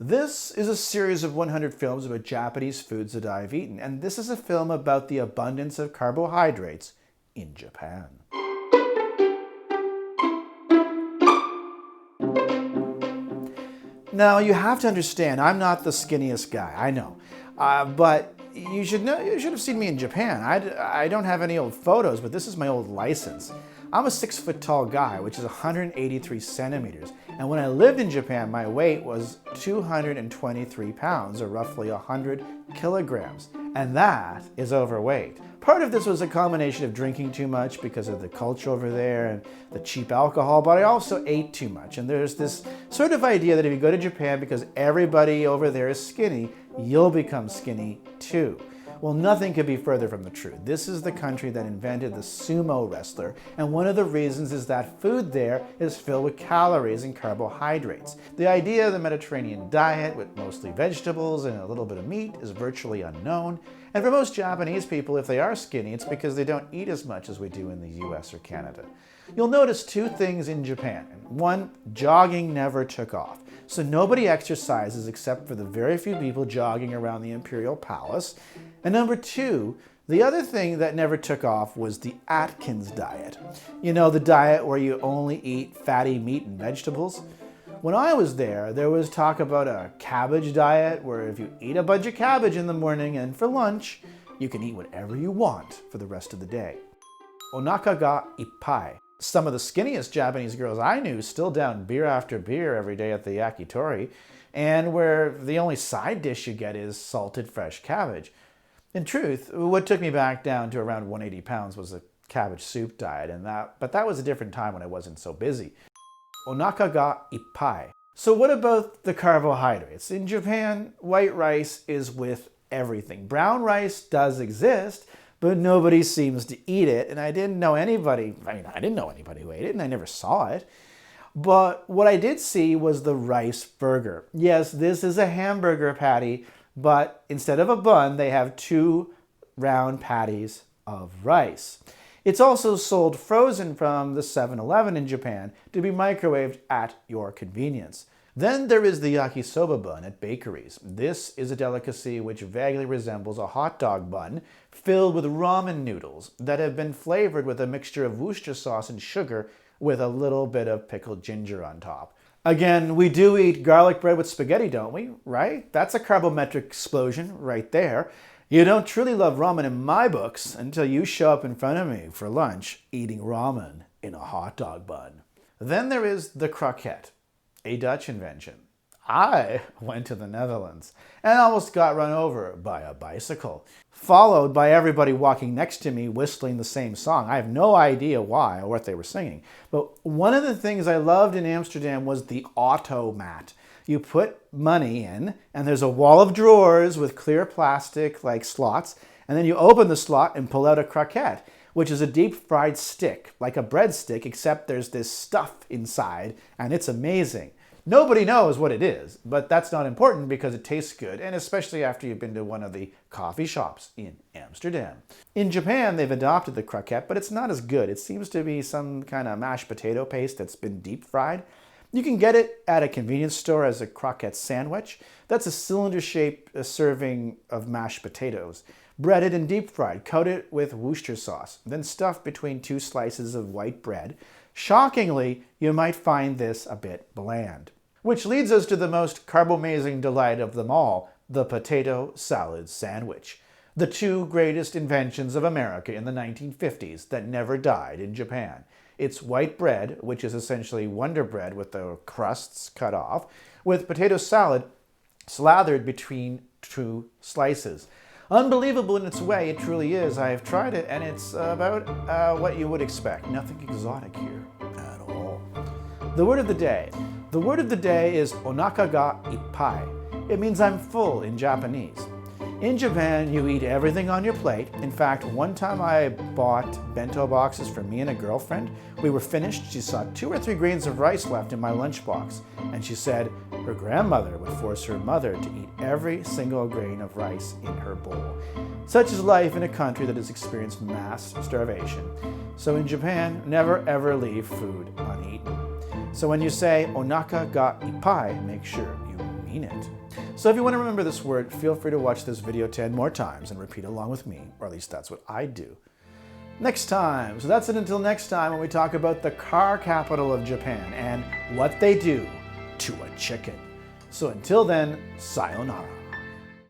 This is a series of 100 films about Japanese foods that I've eaten, and this is a film about the abundance of carbohydrates in Japan. Now, you have to understand, I'm not the skinniest guy, I know. But you should have seen me in Japan. I don't have any old photos, but this is my old license. I'm a 6-foot tall guy, which is 183 centimeters. And when I lived in Japan, my weight was 223 pounds, or roughly 100 kilograms. And that is overweight. Part of this was a combination of drinking too much because of the culture over there and the cheap alcohol, but I also ate too much. And there's this sort of idea that if you go to Japan because everybody over there is skinny, you'll become skinny too. Well, nothing could be further from the truth. This is the country that invented the sumo wrestler, and one of the reasons is that food there is filled with calories and carbohydrates. The idea of the Mediterranean diet, with mostly vegetables and a little bit of meat, is virtually unknown. And for most Japanese people, if they are skinny, it's because they don't eat as much as we do in the US or Canada. You'll notice two things in Japan. One, jogging never took off. So nobody exercises except for the very few people jogging around the Imperial Palace. And number two, the other thing that never took off was the Atkins Diet. You know, the diet where you only eat fatty meat and vegetables. When I was there was talk about a cabbage diet where if you eat a bunch of cabbage in the morning and for lunch, you can eat whatever you want for the rest of the day. O naka ga ippai. Some of the skinniest Japanese girls I knew still down beer after beer every day at the yakitori, and where the only side dish you get is salted fresh cabbage. In truth, what took me back down to around 180 pounds was a cabbage soup diet, but that was a different time when I wasn't so busy. O naka ga ippai. So what about the carbohydrates? In Japan, white rice is with everything. Brown rice does exist, but nobody seems to eat it, and I didn't know anybody who ate it, and I never saw it. But what I did see was the rice burger. Yes, this is a hamburger patty, but instead of a bun, they have 2 round patties of rice. It's also sold frozen from the 7-Eleven in Japan to be microwaved at your convenience. Then there is the Yakisoba Bun at Bakeries. This is a delicacy which vaguely resembles a hot dog bun filled with ramen noodles that have been flavored with a mixture of Worcester sauce and sugar with a little bit of pickled ginger on top. Again, we do eat garlic bread with spaghetti, don't we? Right? That's a carbometric explosion right there. You don't truly love ramen in my books until you show up in front of me for lunch eating ramen in a hot dog bun. Then there is the croquette, a Dutch invention. I went to the Netherlands and almost got run over by a bicycle, followed by everybody walking next to me whistling the same song. I have no idea why or what they were singing. But one of the things I loved in Amsterdam was the automat. You put money in, and there's a wall of drawers with clear plastic like slots, and then you open the slot and pull out a croquette, which is a deep-fried stick, like a breadstick, except there's this stuff inside, and it's amazing. Nobody knows what it is, but that's not important because it tastes good, and especially after you've been to one of the coffee shops in Amsterdam. In Japan, they've adopted the croquette, but it's not as good. It seems to be some kind of mashed potato paste that's been deep-fried. You can get it at a convenience store as a croquette sandwich. That's a cylinder-shaped serving of mashed potatoes, breaded and deep-fried, coated with Worcester sauce, then stuffed between 2 slices of white bread. Shockingly, you might find this a bit bland. Which leads us to the most carbo-amazing delight of them all, the potato salad sandwich. The 2 greatest inventions of America in the 1950s that never died in Japan. It's white bread, which is essentially Wonder Bread with the crusts cut off, with potato salad slathered between 2 slices. Unbelievable in its way, it truly is. I have tried it, and it's about what you would expect. Nothing exotic here at all. The word of the day. The word of the day is o naka ga ippai. It means I'm full in Japanese. In Japan, you eat everything on your plate. In fact, one time I bought bento boxes for me and a girlfriend. We were finished. She saw 2 or 3 grains of rice left in my lunchbox, and she said her grandmother would force her mother to eat every single grain of rice in her bowl. Such is life in a country that has experienced mass starvation. So in Japan, never ever leave food uneaten. So when you say o naka ga ippai, make sure you mean it. So if you want to remember this word, feel free to watch this video 10 more times and repeat along with me, or at least that's what I do. Next time, so that's it until next time when we talk about the car capital of Japan and what they do to a chicken. So until then, sayonara.